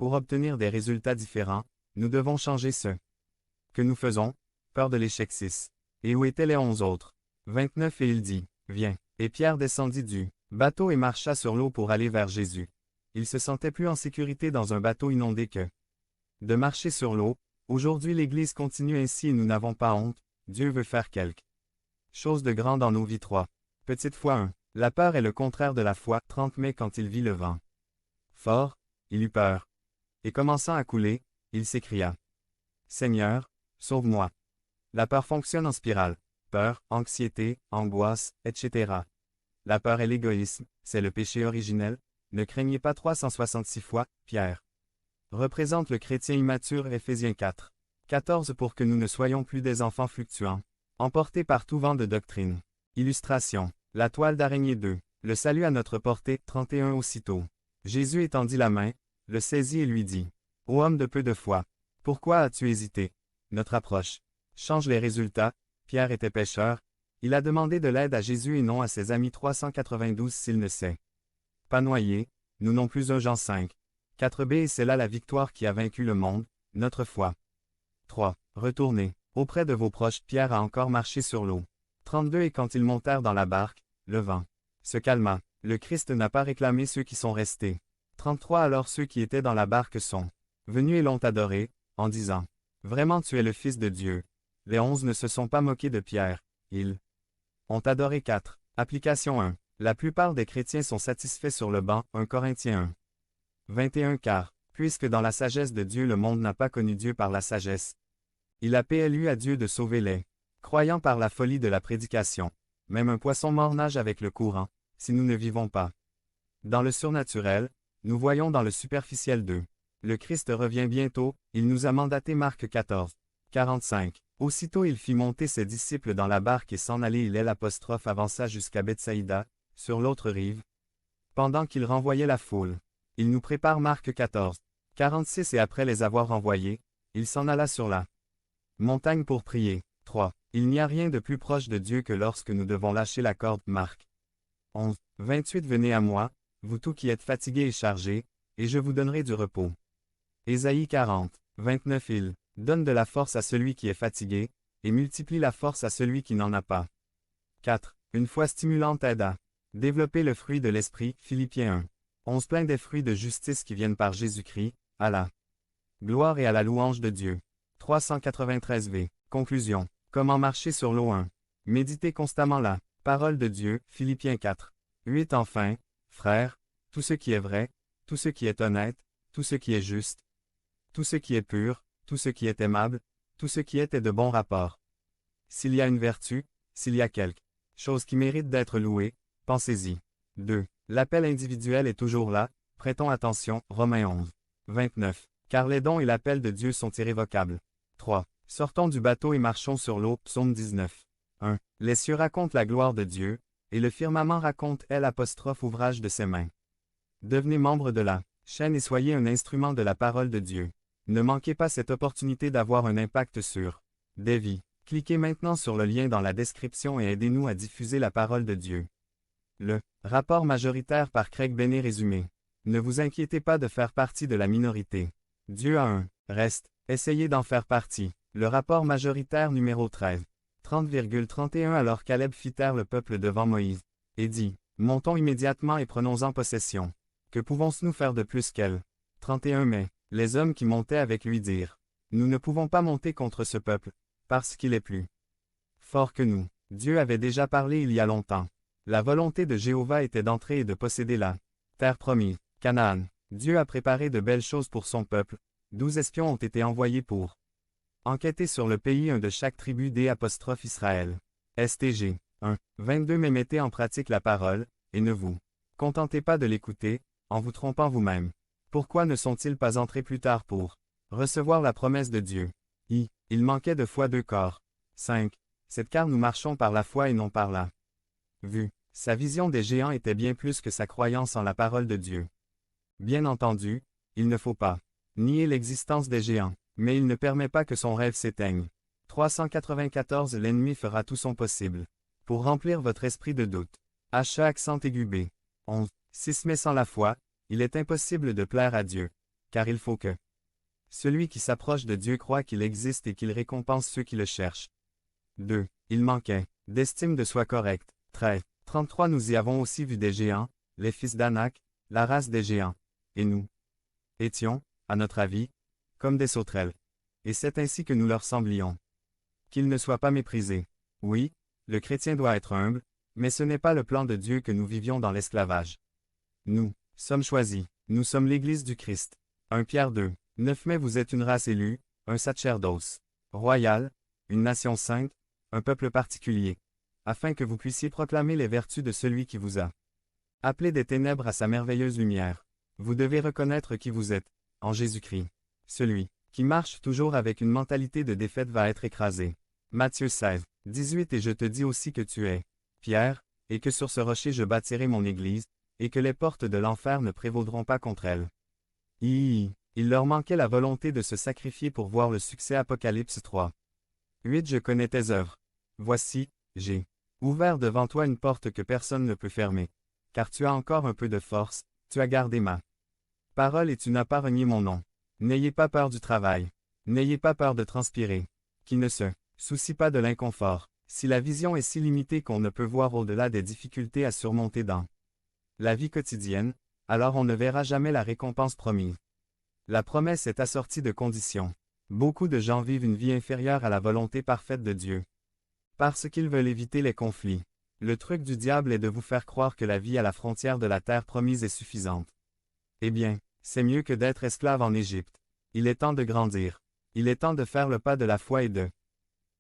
Pour obtenir des résultats différents, nous devons changer ce que nous faisons. Peur de l'échec 6. Et où étaient les 11 autres? 29 Et il dit, viens. Et Pierre descendit du bateau et marcha sur l'eau pour aller vers Jésus. Il se sentait plus en sécurité dans un bateau inondé que de marcher sur l'eau. Aujourd'hui l'Église continue ainsi et nous n'avons pas honte. Dieu veut faire quelque chose de grand dans nos vies 3. Petite foi 1. La peur est le contraire de la foi. 30 mai quand il vit le vent fort, il eut peur. Et commençant à couler, il s'écria. Seigneur, sauve-moi. La peur fonctionne en spirale. Peur, anxiété, angoisse, etc. La peur est l'égoïsme, c'est le péché originel. Ne craignez pas 366 fois, Pierre. Représente le chrétien immature Éphésiens 4. 14 Pour que nous ne soyons plus des enfants fluctuants, emportés par tout vent de doctrine. Illustration. La toile d'araignée 2. Le salut à notre portée, 31 Aussitôt. Jésus étendit la main, le saisit et lui dit. Ô homme de peu de foi, pourquoi as-tu hésité? Notre approche change les résultats. Pierre était pécheur. Il a demandé de l'aide à Jésus et non à ses amis 392 s'il ne s'est pas noyé. Nous non plus 1 Jean 5. 4b Et c'est là la victoire qui a vaincu le monde, notre foi. 3. Retournez auprès de vos proches. Pierre a encore marché sur l'eau. 32 Et quand ils montèrent dans la barque, le vent se calma. Le Christ n'a pas réclamé ceux qui sont restés. 33 Alors ceux qui étaient dans la barque sont venus et l'ont adoré, en disant, vraiment tu es le Fils de Dieu. Les 11 ne se sont pas moqués de Pierre, ils ont adoré 4. Application 1. La plupart des chrétiens sont satisfaits sur le banc, 1 Corinthiens 1. 21 Car, puisque dans la sagesse de Dieu le monde n'a pas connu Dieu par la sagesse, il a plu à Dieu de sauver les croyants par la folie de la prédication. Même un poisson mort nage avec le courant, si nous ne vivons pas dans le surnaturel, nous voyons dans le superficiel 2. Le Christ revient bientôt, il nous a mandaté Marc 14. 45. Aussitôt il fit monter ses disciples dans la barque et s'en aller l'apostrophe avança jusqu'à Bethsaïda, sur l'autre rive. Pendant qu'il renvoyait la foule. Il nous prépare Marc 14. 46 Et après les avoir renvoyés, il s'en alla sur la montagne pour prier. 3. Il n'y a rien de plus proche de Dieu que lorsque nous devons lâcher la corde. Marc 11. 28 Venez à moi, vous tous qui êtes fatigués et chargés, et je vous donnerai du repos. Ésaïe 40. 29 Il donne de la force à celui qui est fatigué, et multiplie la force à celui qui n'en a pas. 4. Une foi stimulante aide à développer le fruit de l'esprit. Philippiens 1. 11 Plein des fruits de justice qui viennent par Jésus-Christ, à la gloire et à la louange de Dieu. 393 Conclusion. Comment marcher sur l'eau 1. Méditez constamment la parole de Dieu. Philippiens 4. 8 Enfin, frères, tout ce qui est vrai, tout ce qui est honnête, tout ce qui est juste, tout ce qui est pur, tout ce qui est aimable, tout ce qui est de bon rapport. S'il y a une vertu, s'il y a quelque chose qui mérite d'être louée, pensez-y. 2. L'appel individuel est toujours là, prêtons attention. Romains 11. 29. Car les dons et l'appel de Dieu sont irrévocables. 3. Sortons du bateau et marchons sur l'eau. Psaume 19. 1. Les cieux racontent la gloire de Dieu, et le firmament raconte ouvrage de ses mains. Devenez membre de la chaîne et soyez un instrument de la parole de Dieu. Ne manquez pas cette opportunité d'avoir un impact sur des vies. Cliquez maintenant sur le lien dans la description et aidez-nous à diffuser la parole de Dieu. Le rapport majoritaire par Craig Bennett résumé. Ne vous inquiétez pas de faire partie de la minorité. Dieu a un reste, essayez d'en faire partie. Le rapport majoritaire numéro 13. 30,31 Alors Caleb fit taire le peuple devant Moïse, et dit, montons immédiatement et prenons-en possession. Que pouvons-nous faire de plus qu'elle? 31 Mais, les hommes qui montaient avec lui dirent, nous ne pouvons pas monter contre ce peuple, parce qu'il est plus fort que nous. Dieu avait déjà parlé il y a longtemps. La volonté de Jéhovah était d'entrer et de posséder la terre promise, Canaan. Dieu a préparé de belles choses pour son peuple. 12 espions ont été envoyés pour enquêter sur le pays, un de chaque tribu d'Israël. STG 1. 22 Mais mettez en pratique la parole, et ne vous contentez pas de l'écouter, en vous trompant vous-même. Pourquoi ne sont-ils pas entrés plus tard pour recevoir la promesse de Dieu? Il manquait de foi 2 Corps. 5. C'est car nous marchons par la foi et non par la vue. Sa vision des géants était bien plus que sa croyance en la parole de Dieu. Bien entendu, il ne faut pas nier l'existence des géants, mais il ne permet pas que son rêve s'éteigne. 394 L'ennemi fera tout son possible pour remplir votre esprit de doute. Accent aigu B. 11. 6 Mais sans la foi, il est impossible de plaire à Dieu. car il faut que celui qui s'approche de Dieu croit qu'il existe et qu'il récompense ceux qui le cherchent. 2. Il manquait d'estime de soi correcte. 13. 33 Nous y avons aussi vu des géants, les fils d'Anak, la race des géants. Et nous étions, à notre avis, comme des sauterelles. Et c'est ainsi que nous leur semblions. Qu'ils ne soient pas méprisés. Oui, le chrétien doit être humble, mais ce n'est pas le plan de Dieu que nous vivions dans l'esclavage. Nous sommes choisis, nous sommes l'Église du Christ. 1 Pierre 2. 9 Mais vous êtes une race élue, un sacerdoce royal, une nation sainte, un peuple particulier, afin que vous puissiez proclamer les vertus de celui qui vous a appelé des ténèbres à sa merveilleuse lumière. Vous devez reconnaître qui vous êtes, en Jésus-Christ. Celui qui marche toujours avec une mentalité de défaite va être écrasé. Matthieu 16, 18 Et je te dis aussi que tu es Pierre, et que sur ce rocher je bâtirai mon église, et que les portes de l'enfer ne prévaudront pas contre elle. Il leur manquait la volonté de se sacrifier pour voir le succès. Apocalypse 3. 8 Je connais tes œuvres. Voici, j'ai ouvert devant toi une porte que personne ne peut fermer. Car tu as encore un peu de force, tu as gardé ma parole et tu n'as pas renié mon nom. N'ayez pas peur du travail. N'ayez pas peur de transpirer. Qui ne se soucie pas de l'inconfort. Si la vision est si limitée qu'on ne peut voir au-delà des difficultés à surmonter dans la vie quotidienne, alors on ne verra jamais la récompense promise. La promesse est assortie de conditions. Beaucoup de gens vivent une vie inférieure à la volonté parfaite de Dieu. Parce qu'ils veulent éviter les conflits. Le truc du diable est de vous faire croire que la vie à la frontière de la terre promise est suffisante. Eh bien, c'est mieux que d'être esclave en Égypte. Il est temps de grandir. Il est temps de faire le pas de la foi et de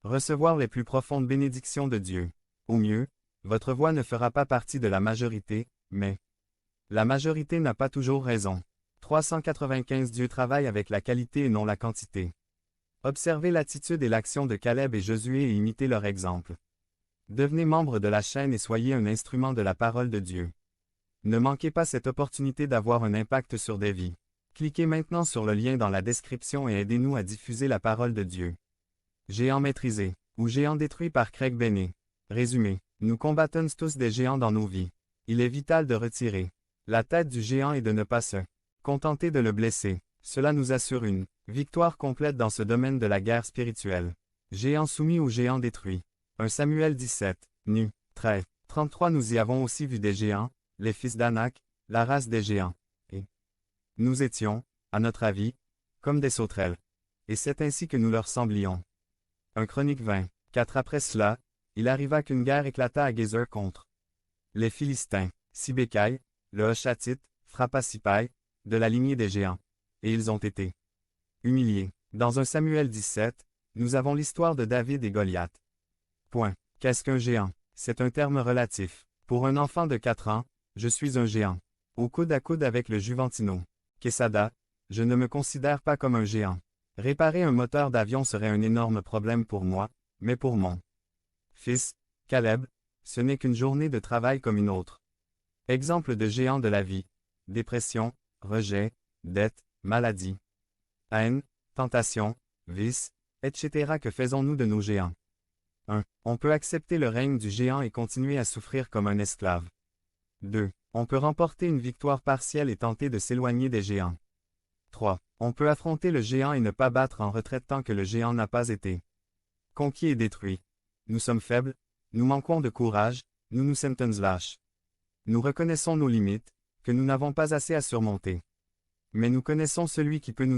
recevoir les plus profondes bénédictions de Dieu. Au mieux, votre voix ne fera pas partie de la majorité, mais la majorité n'a pas toujours raison. 395 Dieu travaille avec la qualité et non la quantité. Observez l'attitude et l'action de Caleb et Josué et imitez leur exemple. Devenez membre de la chaîne et soyez un instrument de la parole de Dieu. Ne manquez pas cette opportunité d'avoir un impact sur des vies. Cliquez maintenant sur le lien dans la description et aidez-nous à diffuser la parole de Dieu. Géant maîtrisé, ou géant détruit par Craig Bennett. Résumé, nous combattons tous des géants dans nos vies. Il est vital de retirer la tête du géant et de ne pas se contenter de le blesser. Cela nous assure une victoire complète dans ce domaine de la guerre spirituelle. Géant soumis ou géant détruit. 1 Samuel 17, Nu, 13, 33 Nous y avons aussi vu des géants, les fils d'Anak, la race des géants. Et nous étions, à notre avis, comme des sauterelles. Et c'est ainsi que nous leur semblions. 1 Chronique 20, 4 Après cela, il arriva qu'une guerre éclata à Gézer contre les Philistins. Sibécaï, le Hoshatite, frappa Sipaï, de la lignée des géants. Et ils ont été humiliés. Dans 1 Samuel 17, nous avons l'histoire de David et Goliath. Point. Qu'est-ce qu'un géant? C'est un terme relatif. Pour un enfant de 4 ans, je suis un géant. Au coude à coude avec le Juventino. Quesada, je ne me considère pas comme un géant. Réparer un moteur d'avion serait un énorme problème pour moi, mais pour mon fils, Caleb, ce n'est qu'une journée de travail comme une autre. Exemple de géant de la vie. Dépression, rejet, dette, maladie, haine, tentation, vice, etc. Que faisons-nous de nos géants? 1. On peut accepter le règne du géant et continuer à souffrir comme un esclave. 2. On peut remporter une victoire partielle et tenter de s'éloigner des géants. 3. On peut affronter le géant et ne pas battre en retraite tant que le géant n'a pas été conquis et détruit. Nous sommes faibles, nous manquons de courage, nous nous sentons lâches. Nous reconnaissons nos limites, que nous n'avons pas assez à surmonter. Mais nous connaissons celui qui peut nous